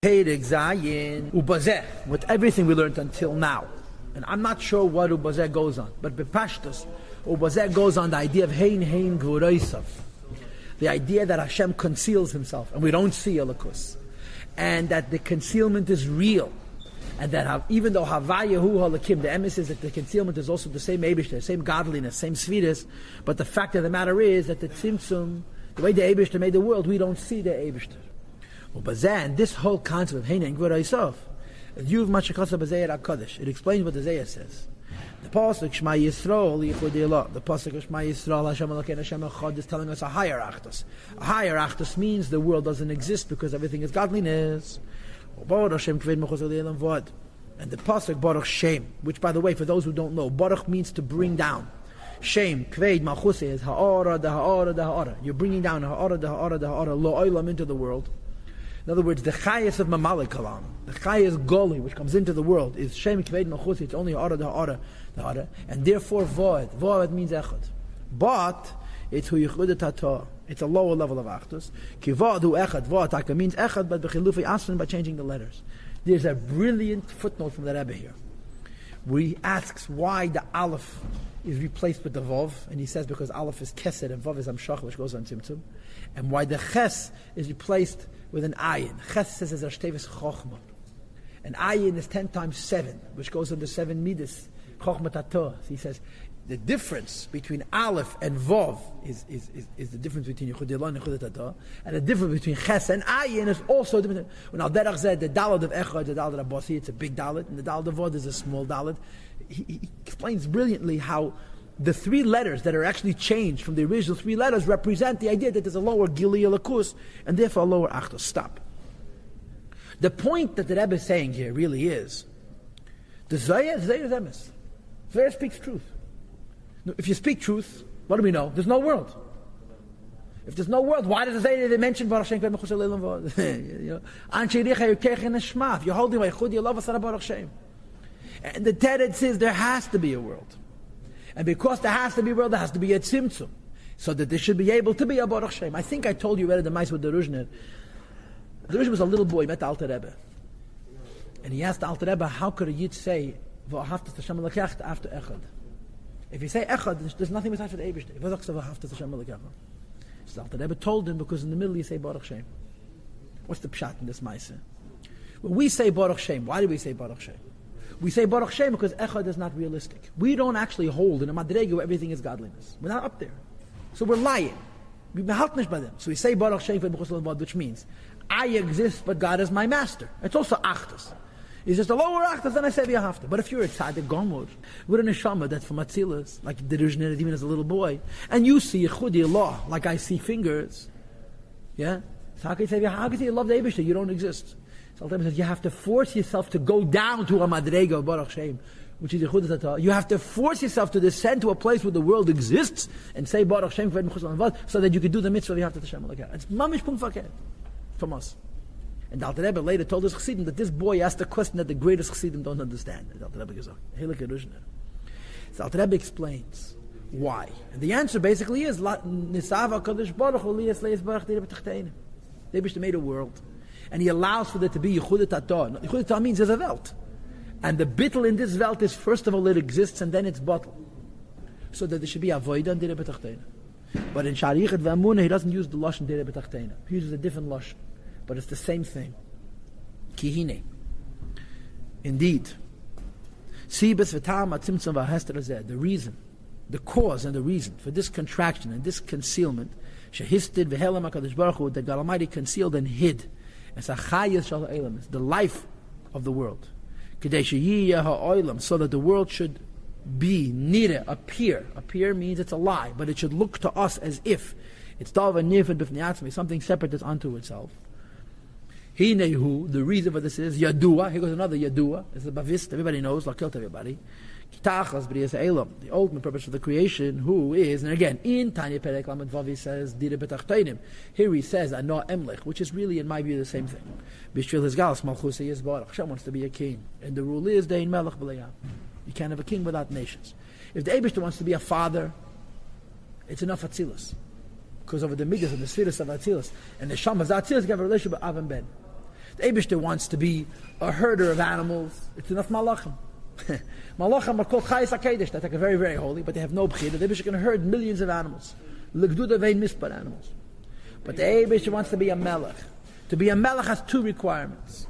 With everything we learned until now. And I'm not sure what Ubazeh goes on, but Bepashtus, Ubazeh goes on the idea of Hein Gvuraisav. The idea that Hashem conceals himself, and we don't see Elikus. And that the concealment is real. And that even though Havayahu Halakim, the emes is that the concealment is also the same Eibishter, the same godliness, same sweetness, but the fact of the matter is that the Tzimtzum, the way the Eibishter made the world, we don't see the Eibishter. And this whole concept of Heina Gvur Yisov, it explains what the Zayah says. The pasuk Shema Yisrael Yichud, the pasuk of Shema Yisrael Hashem Elokeinu Hashem Echad is telling us a higher Achdus. A higher Achdus means the world doesn't exist because everything is godliness. And the pasuk Baruch Shem, which by the way, for those who don't know, Baruch means to bring down. Shem Kved Malchus is Ha'ara the Ha'ara the Ha'ara. You're bringing down Ha'ara the Ha'ara the Ha'ara Lo Olam into the world. In other words, the chayas of Mamalik Kalam, the chayas Goli, which comes into the world, is Shem Kved Malchus, it's only Ha'ara the Ha'ara, and therefore Voed. Voed means Echad. But it's Hu Yichud Tata. It's a lower level of Achdus. Ki Voed Hu Echad. Voed Taka means Echad, but B'chilufi Aslan by changing the letters. There's a brilliant footnote from the Rebbe here, where he asks why the Aleph is replaced with the Vov, and he says because Aleph is Kesed and Vov is Amshach, which goes on Tzimtzum, and why the Ches is replaced with an ayin. Ches says as Ashtevis Chochma. An ayin is 10 times 7, which goes on the 7 midas. Chochma Tato. He says the difference between Aleph and Vov is the difference between Yichud Elon and Yichud Tato, and the difference between Ches and ayin is also different. When Al Derach said the Dalet of Echad, the Dalet of Abasi, it's a big Dalet, and the Dalet of Vod is a small Dalet. He explains brilliantly how the 3 letters that are actually changed from the original 3 letters represent the idea that there's a lower Gili Elikus and therefore a lower Achdus. Stop. The point that the Rebbe is saying here really is the Zayah is emes. Zayah speaks truth. If you speak truth, what do we know? There's no world. If there's no world, why does the Zayah mention Baruch Shem? If you're holding my Chud, you love us Baruch Shem. And the Teretz says there has to be a world. And because there has to be a world, there has to be a tzimtzum, so that there should be able to be a Baruch Shem. I think I told you already the mice with the Ruzhner. The Ruzhner was a little boy, met the Alter Rebbe. And he asked the Alter Rebbe, how could a Yid say, V'ahavtas Hashem Elokecha after Echad? If you say Echad, there's nothing besides for the Eibishter. V'ahavtas Hashem Elokecha. So the Alter Rebbe told him, because in the middle you say Baruch Shem. What's the pshat in this mice? When we say Baruch Shem, why do we say Baruch Shem? We say Baruch Shem because Echad is not realistic. We don't actually hold in a Madrega where everything is godliness. We're not up there. So we're lying. We're behaltnish by them. So we say Baruch Shem, which means I exist, but God is my master. It's also Achdus. It's just a lower Achdus than I say V'ahavta. But if you're a Tzaddik Gomor, with a Neshama that's from Atzilas, like the Ruzhner, even as a little boy, and you see Yichudi Allah, like I see fingers, yeah? So how can you say you love the Eibishter? You don't exist. Sometimes says you have to force yourself to go down to a Madrega of Baruch Shem, which is Yichud Tata. You have to force yourself to descend to a place where the world exists and say Baruch Shem so that you can do the mitzvah you have to Hashem. It's mamish pum fakir from us. And the Alter Rebbe later told his Chassidim that this boy asked a question that the greatest Chassidim don't understand. The Alter Rebbe goes, hey, look at Ruzhner. The Alter Rebbe explains why. And the answer basically is Nisava Kadosh Baruch Hu Liyas Leis Baruch Dira B'Tachteinu. They made a world. And he allows for there to be Yichud Tata. Yichud Tata means there's a Welt. And the bittel in this Welt is, first of all, it exists, and then it's bottle. So that there should be Avoida and Dira B'Tachteinu. But in Shari'ichet V'Amunah, he doesn't use the Lashon Dira B'Tachteinu. He uses a different Lashon. But it's the same thing. Kihine. Indeed. Sibes V'Tam Atzimtzum V'Hester Azeh. The reason, the cause and the reason for this contraction and this concealment, Shehistid V'Helam HaKadosh Baruch Hu, that God Almighty concealed and hid. It's the life of the world. So that the world should be, nire, appear. Appear means it's a lie, but it should look to us as if it's something separate that's unto itself. The reason for this is Yadua. Here goes another Yadua. It's a Bavist, everybody knows, Lakil to everybody. The ultimate purpose of the creation, who is, and again, in Tanya Perek Lamed Vav he says, Dira B'Tachtenim. Here he says, Ano Emlech, which is really, in my view, the same thing. Bishvil his Galas, Malchus Yisbarach. Hashem wants to be a king. And the rule is, Dein Melech B'Layam. You can't have a king without nations. If the Eibishter wants to be a father, it's enough Atzilus. Because over the Midas and the Spheres of Atzilus, and the Shamas Atzilus, you have a relationship with Av and Ben. The Eibishter wants to be a herder of animals. It's enough malachim. Malachim are called Chayes HaKedesh. They're very, very holy, but they have no b'chira. The Eibishter can herd millions of animals. L'gduda vein mispar animals. But the Eibishter wants to be a melech. To be a melech has two requirements.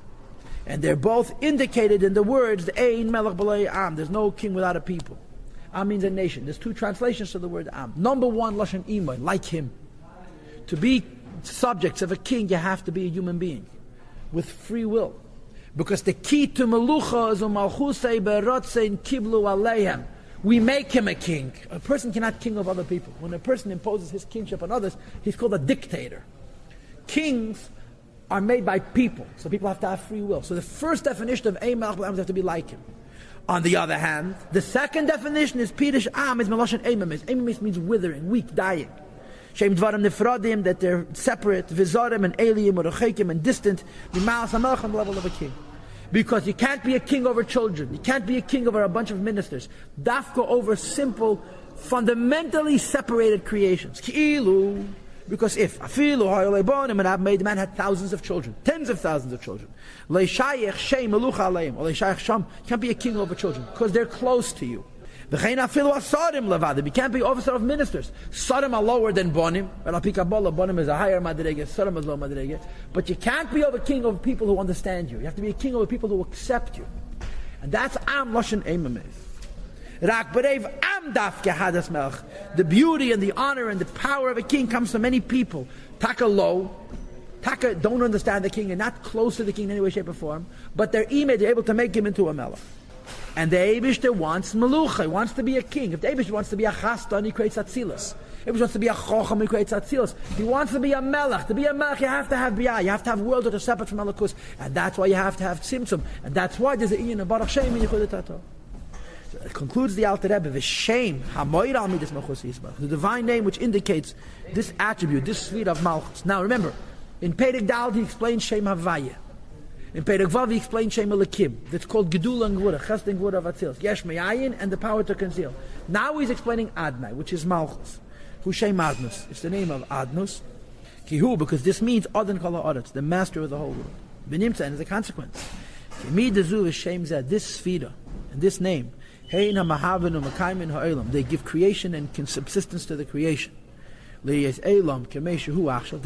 And they're both indicated in the words, Ein melech b'lei am. There's no king without a people. Am means a nation. There's two translations to the word am. Number one, Lashon Imay, like him. To be subjects of a king, you have to be a human being with free will. Because the key to Melucha is Malchusei Berotzein Kiblu Aleihem. We make him a king. A person cannot king of other people. When a person imposes his kingship on others, he's called a dictator. Kings are made by people, so people have to have free will. So the first definition of Ein Melech B'Am is have to be like him. On the other hand, the second definition is Pirish Am is Meloshen Eimamis. Eimamis means withering, weak, dying. Shem Dvarim Nefradim, that they're separate, Vizarim and Aliyim or Rechekim and distant, B'Maas HaMelech on the level of a king. Because you can't be a king over children, you can't be a king over a bunch of ministers. Dafka over simple, fundamentally separated creations. Ki'ilu. Because if Afilu Ha'olebonim and Abmeid, the man had thousands of children, tens of thousands of children. Leishayech Shem Melucha Aleim, or Leishayech Sham, you can't be a king over children because they're close to you. V'chein Afilu Asadim Levadim, you can't be officer of ministers. Sadim are lower than Bonim, and Apikabola Bonim is a higher Madrege, Sadim is low Madrege. But you can't be over king over people who understand you. You have to be a king over people who accept you. And that's Am Lashon Eimamis. The beauty and the honor and the power of a king comes from many people. Taka low, Taka don't understand the king and not close to the king in any way, shape, or form. But they're able to make him into a melech. And the Eibishter wants melucha, he wants to be a king. If the Eibishter wants to be a chastan, he creates atzilus. If he wants to be a chocham, he creates atzilus. He wants to be a melech. To be a melech, you have to have biyah. You have to have worlds that are separate from malakus. And that's why you have to have tzimtzum. And that's why there's an inyan of Baruch Shem and Yichud Tato. It concludes the Alter Rebbe, the shame, the divine name which indicates this attribute, this sweet of Malchus. Now remember, in Perek Dal he explains Shem Havaya. In Perek Vav he explains Shem Elikim. That's called Gedula and Gvura, Chesed and Gvura of Atzilus. Yesh Me'ayin and the power to conceal. Now he's explaining Adnai, which is Malchus. Who Shem Adnus. It's the name of Adnus. Kihu, because this means Adan Kala Aretz, the master of the whole world. Benimtza, and as a consequence. Kimidazu is Shem Zed, this Sfira, and this name. They give creation and subsistence to the creation. There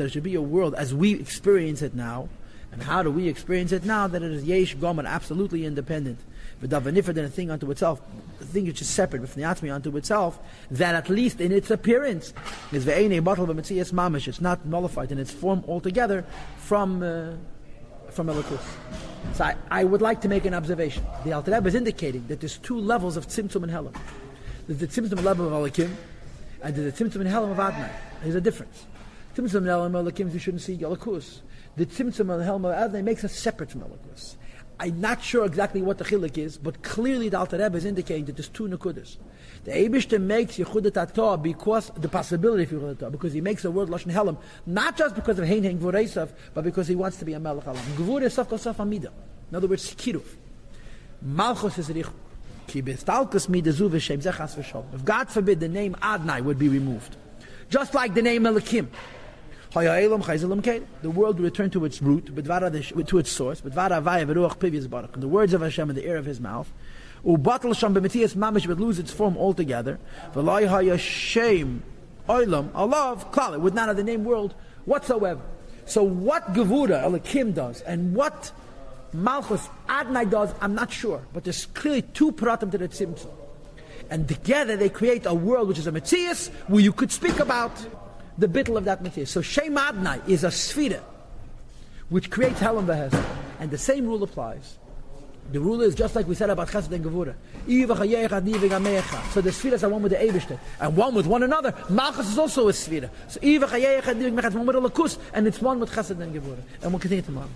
should be a world as we experience it now. And how do we experience it now? That it is yesh gomer, absolutely independent. Than a thing unto itself, a thing which is separate, unto itself, that at least in its appearance is it's not nullified in its form altogether from Elokus. So I would like to make an observation. The Alter Rebbe is indicating that there's two levels of Tzimtzum and Helam. There's the Tzimtzum level of Elikim, and there's the Tzimtzum and Helam of Adnai. There's a difference. Tzimtzum and Helam of Elikim, you shouldn't see Elokus. The Tzimtzum and Helam of Adnai makes us separate from Elokus. I'm not sure exactly what the chiluk is, but clearly the Alter Rebbe is indicating that there's two nekudas. The Eibishter makes Yechudat Atah because the possibility of Yechudat Atah, because he makes the word Lashon Helam, not just because of Hein Hein Gvureisav, but because he wants to be a Melech Alam. Gvur is Saf Kosaf Amida. In other words, Kiruf. Malchus is Richu. Ki Bestalkus Midazu V'Shem Zechas V'Shol. If God forbid the name Adnai would be removed, just like the name Elikim. The world will return to its root, to its source, and the words of Hashem in the air of His mouth. Would lose its form altogether. Allah would not have the name world whatsoever. So what Gevura Elikim does and what Malchus Adnai does, I'm not sure, but there's clearly two pratim to the Tzimtzum, and together they create a world which is a Metzias where you could speak about the bittul of that Metzias. So Shem Adnai is a Sfira which creates Helam V'Hesed, and the same rule applies. The rule is just like we said about Chesed and Gevura. So the Sfiras are one with the Eibishter and one with one another. Malchus is also a Sfira. So one with Lakus and it's one with Chesed and Gevura. And we'll continue tomorrow.